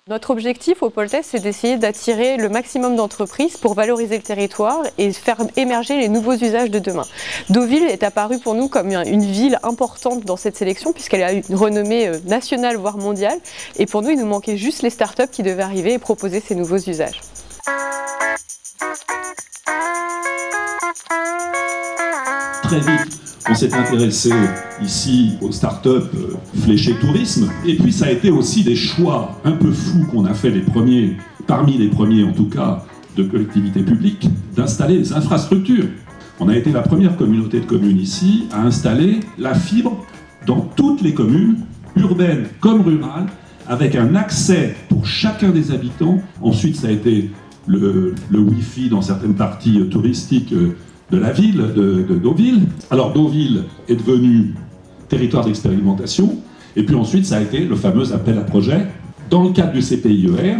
Notre objectif au pôle test, c'est d'essayer d'attirer le maximum d'entreprises pour valoriser le territoire et faire émerger les nouveaux usages de demain. Deauville est apparue pour nous comme une ville importante dans cette sélection puisqu'elle a une renommée nationale voire mondiale. Et pour nous, il nous manquait juste les startups qui devaient arriver et proposer ces nouveaux usages. Très vite, on s'est intéressé ici aux startups fléchées tourisme. Et puis ça a été aussi des choix un peu fous qu'on a fait parmi les premiers en tout cas, de collectivités publiques, d'installer des infrastructures. On a été la première communauté de communes ici à installer la fibre dans toutes les communes, urbaines comme rurales, avec un accès pour chacun des habitants. Ensuite, ça a été le Wi-Fi dans certaines parties touristiques de la ville de Deauville. Alors Deauville est devenu territoire d'expérimentation, et puis ensuite ça a été le fameux appel à projet dans le cadre du CPIER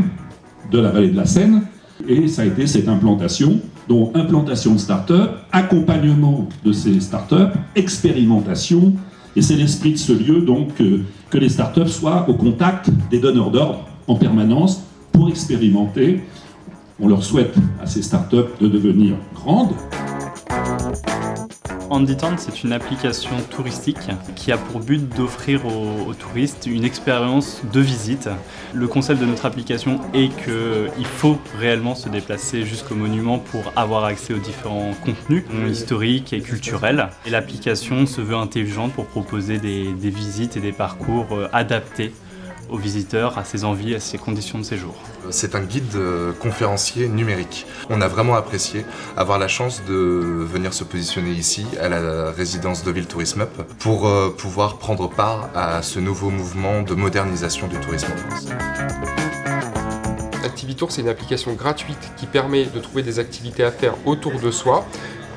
de la vallée de la Seine, et ça a été cette implantation, dont implantation de start-up, accompagnement de ces start-up, expérimentation, et c'est l'esprit de ce lieu donc que les start-up soient au contact des donneurs d'ordre en permanence pour expérimenter. On leur souhaite à ces start-up de devenir grandes. Handytown, c'est une application touristique qui a pour but d'offrir aux touristes une expérience de visite. Le concept de notre application est qu'il faut réellement se déplacer jusqu'au monument pour avoir accès aux différents contenus historiques et culturels. Et l'application se veut intelligente pour proposer des visites et des parcours adaptés aux visiteurs, à ses envies, à ses conditions de séjour. C'est un guide conférencier numérique. On a vraiment apprécié avoir la chance de venir se positionner ici, à la résidence Deauville Tourism Up, pour pouvoir prendre part à ce nouveau mouvement de modernisation du tourisme en France. Activitour, c'est une application gratuite qui permet de trouver des activités à faire autour de soi,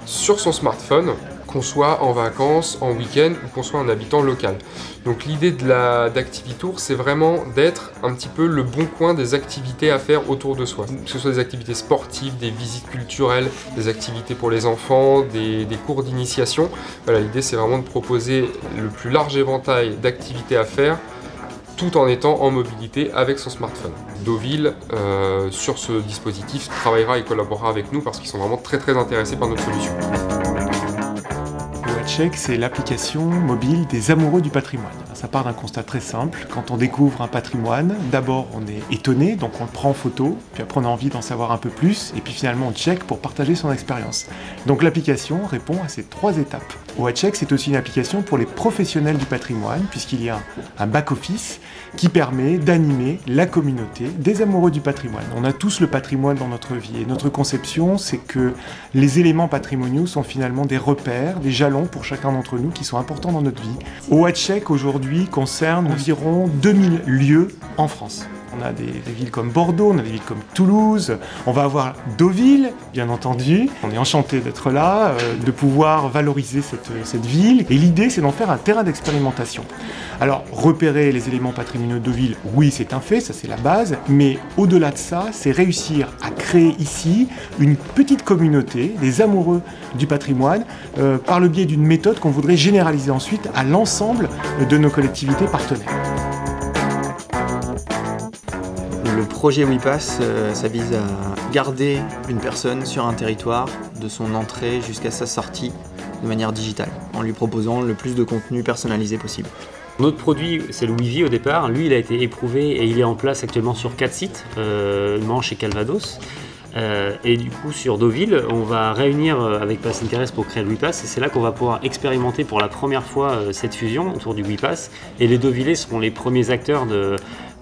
sur son smartphone, qu'on soit en vacances, en week-end ou qu'on soit un habitant local. Donc l'idée d'Activitour, c'est vraiment d'être un petit peu le bon coin des activités à faire autour de soi. Que ce soit des activités sportives, des visites culturelles, des activités pour les enfants, des cours d'initiation. Voilà, l'idée c'est vraiment de proposer le plus large éventail d'activités à faire tout en étant en mobilité avec son smartphone. Deauville, sur ce dispositif, travaillera et collaborera avec nous parce qu'ils sont vraiment très intéressés par notre solution. Watcheck, c'est l'application mobile des amoureux du patrimoine. Ça part d'un constat très simple. Quand on découvre un patrimoine, d'abord on est étonné, donc on le prend en photo, puis après on a envie d'en savoir un peu plus, et puis finalement on check pour partager son expérience. Donc l'application répond à ces 3 étapes. Watcheck, c'est aussi une application pour les professionnels du patrimoine, puisqu'il y a un back-office qui permet d'animer la communauté des amoureux du patrimoine. On a tous le patrimoine dans notre vie, et notre conception, c'est que les éléments patrimoniaux sont finalement des repères, des jalons pour chacun d'entre nous qui sont importants dans notre vie. Watcheck aujourd'hui concerne environ 2000 lieux en France. On a des villes comme Bordeaux, on a des villes comme Toulouse, on va avoir Deauville, bien entendu. On est enchanté d'être là, de pouvoir valoriser cette ville. Et l'idée, c'est d'en faire un terrain d'expérimentation. Alors, repérer les éléments patrimoniaux de Deauville, oui, c'est un fait, ça c'est la base. Mais au-delà de ça, c'est réussir à créer ici une petite communauté, des amoureux du patrimoine, par le biais d'une méthode qu'on voudrait généraliser ensuite à l'ensemble de nos collectivités partenaires. Le projet WePass, ça vise à garder une personne sur un territoire de son entrée jusqu'à sa sortie de manière digitale, en lui proposant le plus de contenu personnalisé possible. Notre produit, c'est le WeVie au départ. Lui, il a été éprouvé et il est en place actuellement sur 4 sites, Manche et Calvados. Et du coup, sur Deauville, on va réunir avec Pass Interest pour créer le WePass, et c'est là qu'on va pouvoir expérimenter pour la première fois cette fusion autour du WePass. Et les Deauvillais seront les premiers acteurs de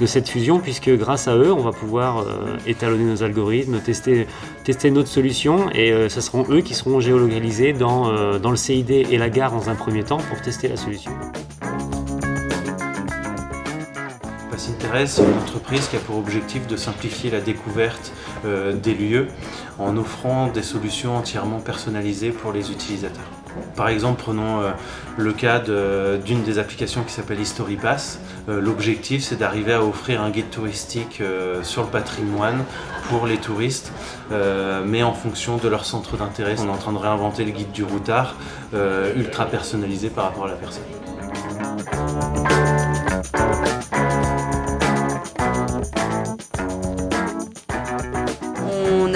cette fusion, puisque grâce à eux, on va pouvoir étalonner nos algorithmes, tester notre solution, et ce seront eux qui seront géolocalisés dans le CID et la gare dans un premier temps pour tester la solution. Pass Interest, c'est une entreprise qui a pour objectif de simplifier la découverte des lieux en offrant des solutions entièrement personnalisées pour les utilisateurs. Par exemple, prenons le cas d'une des applications qui s'appelle HistoryPass. L'objectif, c'est d'arriver à offrir un guide touristique sur le patrimoine pour les touristes, mais en fonction de leur centre d'intérêt. On est en train de réinventer le guide du routard, ultra personnalisé par rapport à la personne.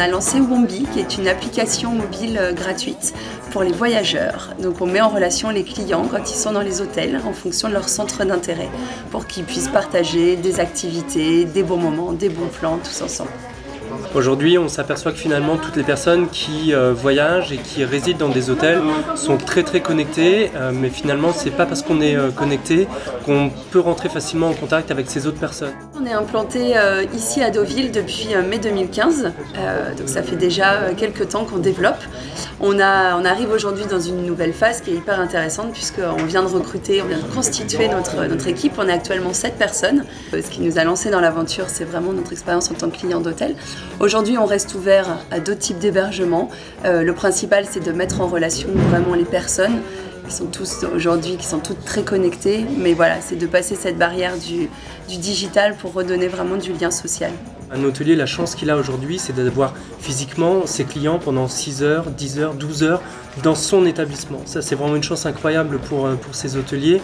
a lancé Wombi, qui est une application mobile gratuite pour les voyageurs. Donc on met en relation les clients quand ils sont dans les hôtels en fonction de leur centre d'intérêt pour qu'ils puissent partager des activités, des bons moments, des bons plans tous ensemble. Aujourd'hui, on s'aperçoit que finalement toutes les personnes qui voyagent et qui résident dans des hôtels sont très connectées, mais finalement c'est pas parce qu'on est connecté qu'on peut rentrer facilement en contact avec ces autres personnes. On est implanté ici à Deauville depuis mai 2015, donc ça fait déjà quelques temps qu'on développe. On arrive aujourd'hui dans une nouvelle phase qui est hyper intéressante puisqu'on vient de recruter, on vient de constituer notre équipe. On est actuellement 7 personnes. Ce qui nous a lancé dans l'aventure, c'est vraiment notre expérience en tant que client d'hôtel. Aujourd'hui, on reste ouvert à d'autres types d'hébergements. Le principal, c'est de mettre en relation vraiment les personnes qui sont tous aujourd'hui, qui sont toutes très connectées. Mais voilà, c'est de passer cette barrière du digital pour redonner vraiment du lien social. Un hôtelier, la chance qu'il a aujourd'hui, c'est d'avoir physiquement ses clients pendant 6 heures, 10 heures, 12 heures dans son établissement. Ça, c'est vraiment une chance incroyable pour ces hôteliers.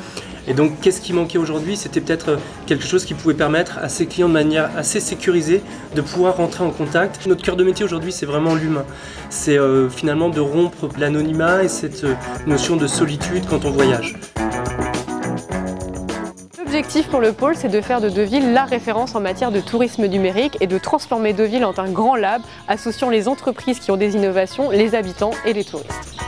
Et donc, qu'est-ce qui manquait aujourd'hui? C'était peut-être quelque chose qui pouvait permettre à ses clients de manière assez sécurisée de pouvoir rentrer en contact. Notre cœur de métier aujourd'hui, c'est vraiment l'humain. C'est finalement de rompre l'anonymat et cette notion de solitude quand on voyage. L'objectif pour le pôle, c'est de faire de Deauville la référence en matière de tourisme numérique et de transformer Deauville en un grand lab associant les entreprises qui ont des innovations, les habitants et les touristes.